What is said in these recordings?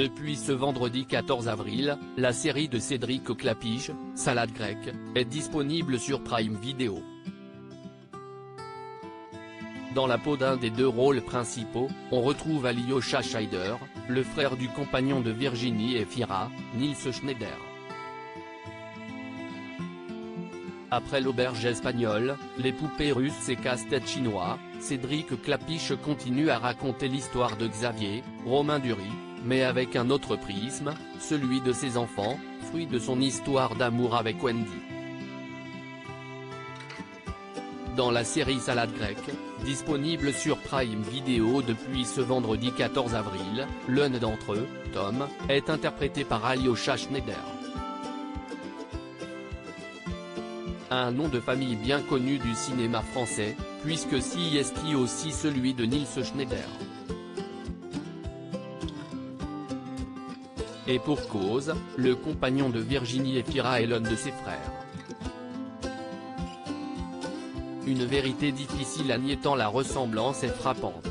Depuis ce vendredi 14 avril, la série de Cédric Clapiche, Salade grecque, est disponible sur Prime Video. Dans la peau d'un des deux rôles principaux, on retrouve Alyosha Schneider, le frère du compagnon de Virginie Efira, Nils Schneider. Après l'auberge espagnole, les poupées russes et casse-tête chinois, Cédric Clapiche continue à raconter l'histoire de Xavier, Romain Duris, mais avec un autre prisme, celui de ses enfants, fruit de son histoire d'amour avec Wendy. Dans la série Salade grecque, disponible sur Prime Video depuis ce vendredi 14 avril, l'un d'entre eux, Tom, est interprété par Alyosha Schneider. Un nom de famille bien connu du cinéma français, puisque c'est aussi celui de Nils Schneider. Et pour cause, le compagnon de Virginie Efira est l'un de ses frères. Une vérité difficile à nier tant la ressemblance est frappante.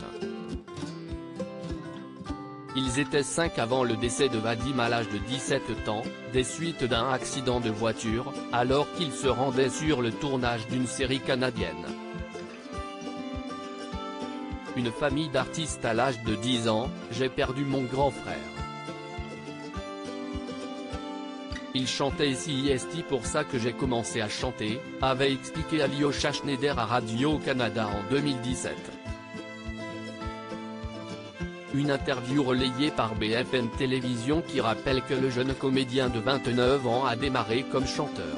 Ils étaient 5 avant le décès de Vadim à l'âge de 17 ans, des suites d'un accident de voiture, alors qu'ils se rendaient sur le tournage d'une série canadienne. Une famille d'artistes à l'âge de 10 ans, j'ai perdu mon grand frère. Il chantait c'est pour ça que j'ai commencé à chanter, avait expliqué Alyosha Schneider à Radio-Canada en 2017. Une interview relayée par BFM Télévision qui rappelle que le jeune comédien de 29 ans a démarré comme chanteur.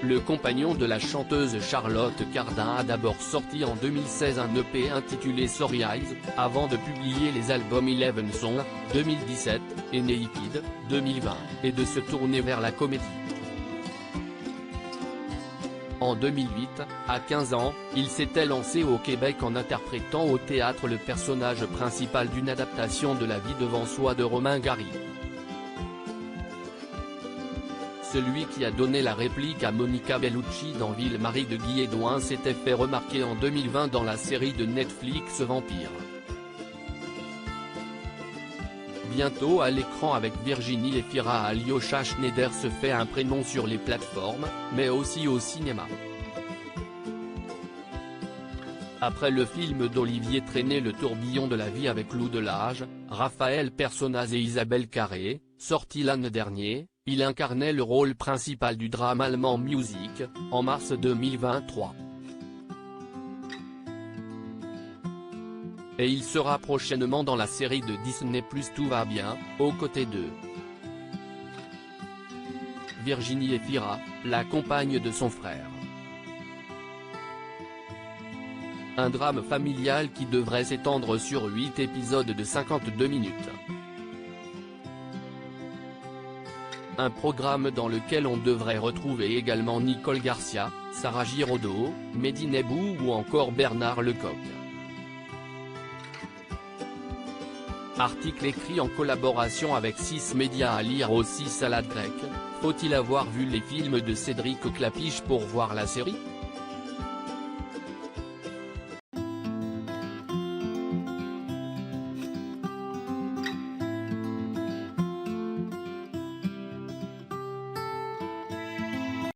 Le compagnon de la chanteuse Charlotte Cardin a d'abord sorti en 2016 un EP intitulé Sorry Eyes, avant de publier les albums Eleven Song, 2017, et Naked, 2020, et de se tourner vers la comédie. En 2008, à 15 ans, il s'était lancé au Québec en interprétant au théâtre le personnage principal d'une adaptation de La vie devant soi de Romain Gary. Celui qui a donné la réplique à Monica Bellucci dans Ville-Marie de Guy Edouin s'était fait remarquer en 2020 dans la série de Netflix Vampire. Bientôt à l'écran avec Virginie Efira, Alyosha Schneider se fait un prénom sur les plateformes, mais aussi au cinéma. Après le film d'Olivier Traîné Le tourbillon de la vie avec Lou Delage, Raphaël Personnaz et Isabelle Carré, sorti l'an dernier, il incarnait le rôle principal du drame allemand Music, en mars 2023. Et il sera prochainement dans la série de Disney+ Tout va bien, aux côtés de Virginie Efira, la compagne de son frère. Un drame familial qui devrait s'étendre sur 8 épisodes de 52 minutes. Un programme dans lequel on devrait retrouver également Nicole Garcia, Sarah Giraudot, Mehdi Nebou ou encore Bernard Lecoq. Article écrit en collaboration avec 6 médias à lire aussi Salade grecque, faut-il avoir vu les films de Cédric Clapiche pour voir la série ?